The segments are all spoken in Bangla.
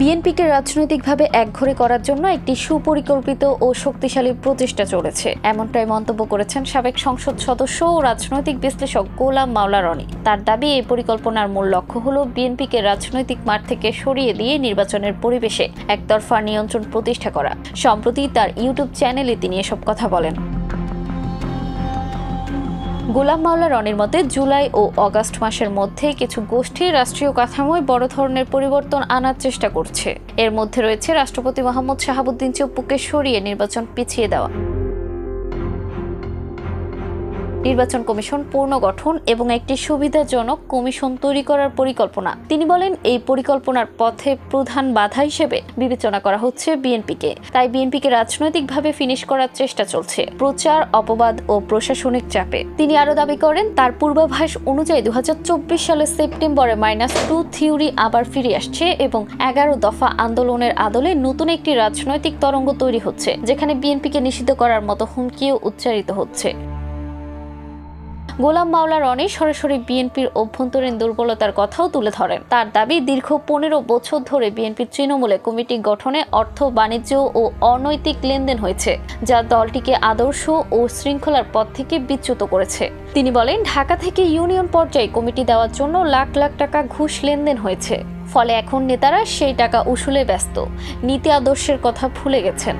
বিএনপিকে রাজনৈতিকভাবে একঘরে করার জন্য একটি সুপরিকল্পিত ও শক্তিশালী প্রচেষ্টা চলেছে, এমনটাই মন্তব্য করেছেন সাবেক সংসদ সদস্য ও রাজনৈতিক বিশ্লেষক গোলাম মাওলা রনি। তার দাবি, এই পরিকল্পনার মূল লক্ষ্য হল বিএনপিকে রাজনৈতিক মাঠ থেকে সরিয়ে দিয়ে নির্বাচনের পরিবেশে একতরফা নিয়ন্ত্রণ প্রতিষ্ঠা করা। সম্প্রতি তার ইউটিউব চ্যানেলে তিনি এসব কথা বলেন। গোলাম মাওলা রনির মতে, জুলাই ও আগস্ট মাসের মধ্যে কিছু গোষ্ঠী রাষ্ট্রীয় কাঠামোয় বড় ধরনের পরিবর্তন আনার চেষ্টা করছে। এর মধ্যে রয়েছে রাষ্ট্রপতি মোহাম্মদ শাহাবুদ্দিন চুপ্পুকে সরিয়ে নির্বাচন পিছিয়ে দেওয়া, নির্বাচন কমিশন পুনর্গঠন এবং একটি সুবিধাজনক কমিশন তৈরি করার পরিকল্পনা। তিনি বলেন, এই পরিকল্পনার পথে প্রধান বাধা হিসেবে বিবেচনা করা হচ্ছে বিএনপিকে। তাই বিএনপিকে রাজনৈতিকভাবে ফিনিশ করার চেষ্টা চলছে, প্রচার, অপবাদ ও প্রশাসনিক চাপে। তিনি আরও দাবি করেন, তার পূর্বাভাস অনুযায়ী 2024 সালের সেপ্টেম্বরে -2 থিওরি আবার ফিরে আসছে এবং 11 দফা আন্দোলনের আদলে নতুন একটি রাজনৈতিক তরঙ্গ তৈরি হচ্ছে, যেখানে বিএনপিকে নিষিদ্ধ করার মতো হুমকিও উচ্চারিত হচ্ছে। গোলাম মাওলা রনি সরাসরি বিএনপির অভ্যন্তরীণ দুর্বলতার কথাও তুলে ধরেন। তার দাবি, দীর্ঘ 15 বছর ধরে বিএনপির তৃণমূলে কমিটি গঠনে অর্থ, বাণিজ্য ও অনৈতিক লেনদেন হয়েছে, যা দলটিকে আদর্শ ও শৃঙ্খলার পথ থেকে বিচ্যুত করেছে। তিনি বলেন, ঢাকা থেকে ইউনিয়ন পর্যায়ে কমিটি দেওয়ার জন্য লাখ লাখ টাকা ঘুষ লেনদেন হয়েছে। ফলে এখন নেতারা সেই টাকা উসুলে ব্যস্ত, নীতি আদর্শের কথা ভুলে গেছেন।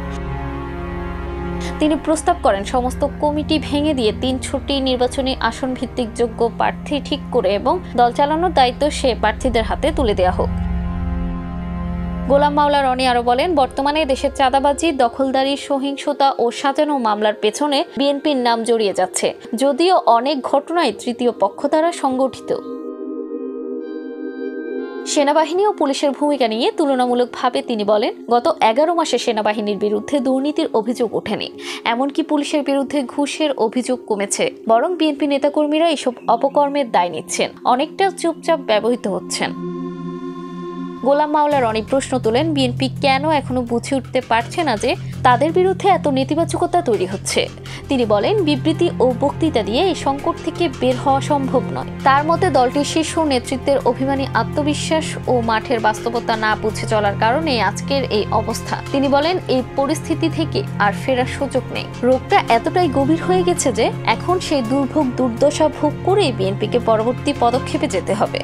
তিনি প্রস্তাব করেন, সমস্ত কমিটি ভেঙে দিয়ে 3টি নির্বাচনী আসন ভিত্তিক যোগ্য প্রার্থী ঠিক করে এবং দল চালানোর দায়িত্ব সে প্রার্থীদের হাতে তুলে দেওয়া হোক। গোলাম মাওলা রনি আরও বলেন, বর্তমানে দেশের চাঁদাবাজি, দখলদারি, সহিংসতা ও সাজানো মামলার পেছনে বিএনপির নাম জড়িয়ে যাচ্ছে, যদিও অনেক ঘটনায় তৃতীয় পক্ষ দ্বারা সংগঠিত। সেনাবাহিনী ও পুলিশের ভূমিকা নিয়ে তুলনামূলকভাবে তিনি বলেন, গত 11 মাসে সেনাবাহিনীর বিরুদ্ধে দুর্নীতির অভিযোগ ওঠেনি, এমনকি পুলিশের বিরুদ্ধে ঘুষের অভিযোগ কমেছে। বরং বিএনপি নেতাকর্মীরা এসব অপকর্মের দায় নিচ্ছেন, অনেকটা চুপচাপ ব্যবহৃত হচ্ছেন। গোলাম মাওলা রনি প্রশ্ন তোলেন, বিএনপি কেন এখনো বুঝে উঠতে পারছে না যে তাদের বিরুদ্ধে এত নেতিবাচকতা তৈরি হচ্ছে। তিনি বলেন, বিবৃতি ও বক্তৃতা দিয়ে এই সংকট থেকে বের হওয়া সম্ভব নয়। তার মতে, দলটির শীর্ষ নেতৃত্বের অভিমানী আত্মবিশ্বাস ও মাঠের বাস্তবতা না বুঝে চলার কারণে আজকের এই অবস্থা। তিনি বলেন, এই পরিস্থিতি থেকে আর ফেরার সুযোগ নেই। রোগটা এতটাই গভীর হয়ে গেছে যে এখন সেই দুর্ভোগ দুর্দশা ভোগ করেই বিএনপিকে পরবর্তী পদক্ষেপে যেতে হবে।